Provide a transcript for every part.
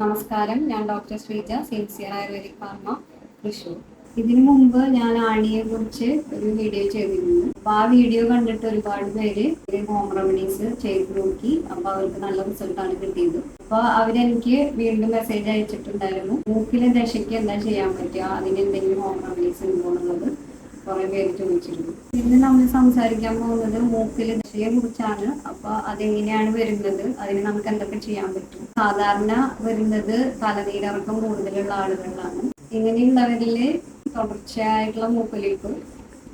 നമസ്കാരം, ഞാൻ doctor Sreeja, sincere ayurvedic pharma, Thrissur. ഇതിനു മുമ്പ് ഞാൻ ആണിയെ കുറിച്ച് ഒരു വീഡിയോ ചെയ്തിരുന്നു. അപ്പൊ ആ വീഡിയോ കണ്ടിട്ട് ഒരുപാട് പേര് ഹോം റെമഡീസ് ചെയ്ത് നോക്കി. അപ്പൊ അവർക്ക് നല്ല റിസൾട്ടാണ് കിട്ടിയത്. അപ്പൊ അവരെനിക്ക് വീണ്ടും മെസ്സേജ് അയച്ചിട്ടുണ്ടായിരുന്നു, മൂക്കിലെ ദശയ്ക്ക് എന്താ ചെയ്യാൻ പറ്റുക, അതിന് എന്തെങ്കിലും ഹോം റെമഡീസ് ഉണ്ടോ എന്നുള്ളത് കുറെ പേര് ചോദിച്ചിരുന്നു. ഇന്ന് നമ്മൾ സംസാരിക്കാൻ പോകുന്നത് മൂക്കിലെ ദശയെ കുറിച്ചാണ്. അപ്പൊ അതെങ്ങനെയാണ് വരുന്നത്, അതിന് നമുക്ക് എന്തൊക്കെ ചെയ്യാൻ പറ്റും. സാധാരണ വരുന്നത് തലനീരിറക്കം കൂടുതലുള്ള ആളുകളിലാണ്. ഇങ്ങനെയുള്ളവരില് തുടർച്ചയായിട്ടുള്ള മൂക്കൊലിപ്പ്,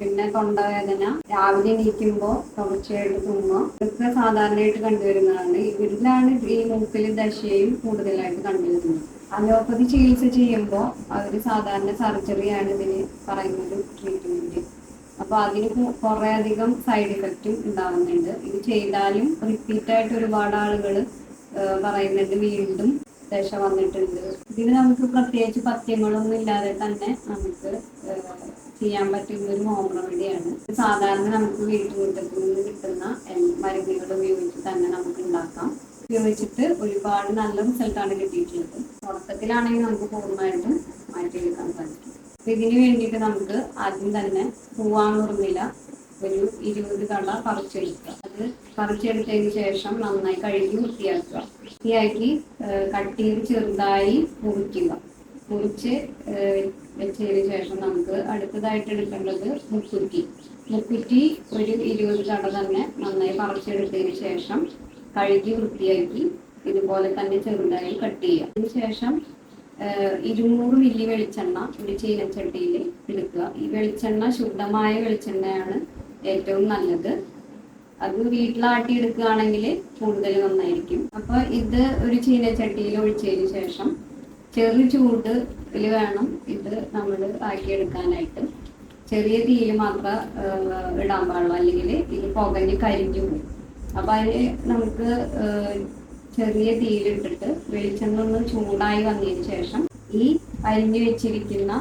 പിന്നെ തൊണ്ടവേദന, രാവിലെ എണീക്കുമ്പോൾ തുടർച്ചയായിട്ട് തുമ്മുക, ഇതൊക്കെ സാധാരണയായിട്ട് കണ്ടുവരുന്നതാണ്. ഇവരിലാണ് ഈ മൂക്കിൽ ദശയും കൂടുതലായിട്ട് കണ്ടുവരുന്നത്. അലോപ്പതി ചികിത്സ ചെയ്യുമ്പോൾ അവർ സാധാരണ സർജറിയാണ് ഇതിന് പറയുന്നത് ട്രീറ്റ്മെന്റ്. അപ്പൊ അതിന് കുറെ അധികം സൈഡ് ഇഫക്റ്റും ഉണ്ടാവുന്നുണ്ട്. ഇത് ചെയ്താലും റിപ്പീറ്റായിട്ട് ഒരുപാട് ആളുകൾ പറയുന്നുണ്ട് വീണ്ടും ദശ വന്നിട്ടുണ്ട്. ഇതിന് നമുക്ക് പ്രത്യേകിച്ച് പഥ്യങ്ങളൊന്നും ഇല്ലാതെ തന്നെ നമുക്ക് ചെയ്യാൻ പറ്റുന്ന ഒരു ഹോം റെമഡിയാണ്. സാധാരണ നമുക്ക് വീട്ടുമുറ്റത്തിൽ നിന്ന് കിട്ടുന്ന മരുന്നുകൾ ഉപയോഗിച്ച് തന്നെ നമുക്ക് ഉണ്ടാക്കാം. ഉപയോഗിച്ചിട്ട് ഒരുപാട് നല്ല റിസൾട്ടാണ് കിട്ടിയിട്ടുള്ളത്. തുടക്കത്തിലാണെങ്കിൽ നമുക്ക് പൂർണ്ണമായിട്ടും മാറ്റിയെടുക്കാൻ സാധിക്കും. ഇതിന് വേണ്ടിയിട്ട് നമുക്ക് ആദ്യം തന്നെ പൂവാങ്ങുറുന്നില ഒരു 20 കള പറിച്ചെടുക്കുക. അത് പറിച്ചെടുത്തതിന് ശേഷം നന്നായി കഴുകി വൃത്തിയാക്കുക. വൃത്തിയാക്കി കട്ട് ചെയ്ത് ചെറുതായി മുറിക്കുക. മുറിച്ച് വെച്ചതിന് ശേഷം നമുക്ക് അടുത്തതായിട്ട് എടുക്കേണ്ടത് മുക്കുറ്റി ഒരു 20 കട തന്നെ നന്നായി പറിച്ചെടുത്തതിന് ശേഷം കഴുകി വൃത്തിയാക്കി ഇതുപോലെ തന്നെ ചെറുതായി കട്ട് ചെയ്യുക. അതിനുശേഷം 200 മില്ലി വെളിച്ചെണ്ണ ഒരു ചീനച്ചട്ടിയിൽ എടുക്കുക. ഈ വെളിച്ചെണ്ണ ശുദ്ധമായ വെളിച്ചെണ്ണയാണ് ഏറ്റവും നല്ലത്. അത് വീട്ടിലാട്ടി എടുക്കുകയാണെങ്കിൽ കൂടുതൽ നന്നായിരിക്കും. അപ്പൊ ഇത് ഒരു ചീനച്ചട്ടിയിൽ ഒഴിച്ചതിന് ശേഷം ചെറു ചൂടിൽ വേണം ഇത് നമ്മൾ ആക്കിയെടുക്കാനായിട്ട്. ചെറിയ തീയിൽ മാത്രം ഇടാൻ പാടുള്ളൂ, അല്ലെങ്കിൽ ഇത് പുകഞ്ഞ് കരിഞ്ഞു പോകും. അപ്പൊ അതിന് നമുക്ക് ചെറിയ തീയിലിട്ടിട്ട് വെളിച്ചെണ്ണ ഒന്ന് ചൂടായി വന്നതിന് ശേഷം ഈ അരിഞ്ഞു വെച്ചിരിക്കുന്ന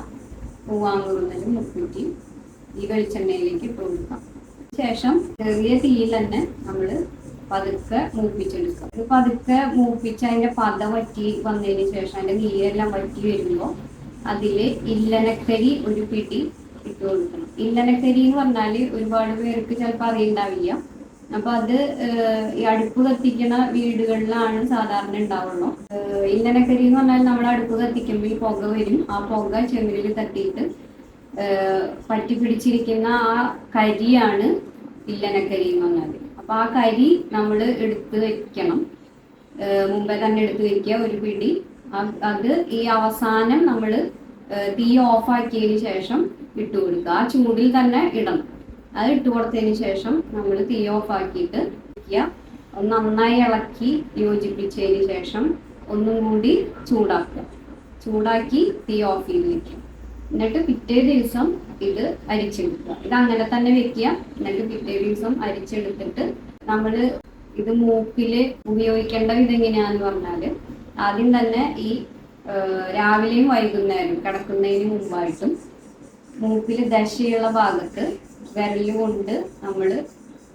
പൂവാങ്കുറുന്നലും മുക്കുറ്റിയും ഈ വെളിച്ചെണ്ണയിലേക്ക് ഇട്ട് കൊടുക്കാം. ശേഷം ചെറിയ തീയിൽ തന്നെ നമ്മൾ പതുക്കെ മൂപ്പിച്ചെടുക്കുക. ഇത് പതുക്കെ മൂപ്പിച്ച് അതിന്റെ പത വറ്റി വന്നതിന് ശേഷം അതിന്റെ നീരെല്ലാം വറ്റി വരുമ്പോൾ അതില് ഇല്ലനക്കരി ഒരു പിടി ഇട്ട് കൊടുക്കണം. ഇല്ലനക്കരി എന്ന് പറഞ്ഞാൽ ഒരുപാട് പേർക്ക് ചിലപ്പോൾ അറിയുണ്ടാവില്ല. അപ്പൊ അത് ഈ അടുപ്പ് കത്തിക്കുന്ന വീടുകളിലാണ് സാധാരണ ഉണ്ടാവുള്ളൂ. ഇല്ലനക്കരി എന്ന് പറഞ്ഞാൽ നമ്മൾ അടുപ്പ് കത്തിക്കുമ്പോൾ ഈ പുക വരും. ആ പുക ചെമ്പിലിൽ തട്ടിയിട്ട് പറ്റി പിടിച്ചിരിക്കുന്ന ആ കരിയാണ് ഇല്ലനക്കരി എന്ന് പറഞ്ഞാൽ. അപ്പൊ ആ കരി നമ്മൾ എടുത്ത് വെക്കണം, മുമ്പേ തന്നെ എടുത്ത് വെക്കുക ഒരു പിടി. അത് ഈ അവസാനം നമ്മൾ തീ ഓഫാക്കിയതിന് ശേഷം ഇട്ട് കൊടുക്കുക. ആ ചൂടിൽ തന്നെ ഇടണം. അത് ഇട്ട് കൊടുത്തതിന് ശേഷം നമ്മൾ തീ ഓഫ് ആക്കിയിട്ട് വയ്ക്കുക. നന്നായി ഇളക്കി യോജിപ്പിച്ചതിന് ശേഷം ഒന്നും കൂടി ചൂടാക്കി തീ ഓഫ് ചെയ്ത് വെക്കുക. എന്നിട്ട് പിറ്റേ ദിവസം ഇത് അരിച്ചെടുക്കുക. ഇത് അങ്ങനെ തന്നെ വെക്കുക. എന്നിട്ട് പിറ്റേ ദിവസം അരിച്ചെടുത്തിട്ട് നമ്മൾ ഇത് മൂക്കില് ഉപയോഗിക്കേണ്ട ഇതെങ്ങനെയാന്ന് പറഞ്ഞാൽ ആദ്യം തന്നെ ഈ രാവിലെയും വൈകുന്നേരം കിടക്കുന്നതിന് മുമ്പായിട്ടും മൂക്കിൽ ദശയുള്ള ഭാഗത്ത് വിരലുകൊണ്ട് നമ്മൾ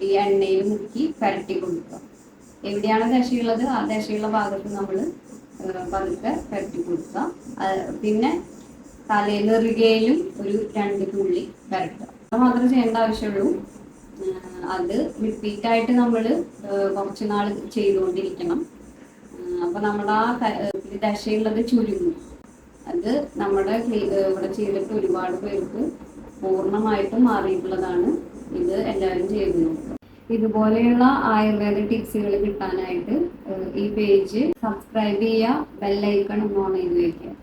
ഈ എണ്ണയിൽ മുക്കി പരട്ടി കൊടുക്കുക. എവിടെയാണ് ദശയുള്ളത് ആ ദശയുള്ള ഭാഗത്ത് നമ്മൾ പതുക്കെ പരട്ടി കൊടുക്കുക. പിന്നെ തലനെറുകയിലും ഒരു 2 തുള്ളി പരട്ടുക. അത് മാത്രമേ ചെയ്യേണ്ട ആവശ്യമുള്ളൂ. അത് റിപ്പീറ്റായിട്ട് നമ്മൾ കുറച്ച് നാൾ ചെയ്തുകൊണ്ടിരിക്കണം. അപ്പൊ നമ്മുടെ ആ ദശയുള്ളത് ചുരുങ്ങും. അത് നമ്മുടെ ഇവിടെ ചെയ്തിട്ട് ഒരുപാട് പേർക്ക് പൂർണ്ണമായിട്ടും മാറിയിട്ടുള്ളതാണ്. ഇത് എല്ലാവരും ചെയ്തു നോക്കുക. ഇതുപോലെയുള്ള ആയുർവേദ ടിപ്സുകൾ കിട്ടാനായിട്ട് ഈ പേജ് സബ്സ്ക്രൈബ് ചെയ്യുക, ബെല്ലൈക്കൺ ഓൺ ചെയ്ത് വയ്ക്കുക.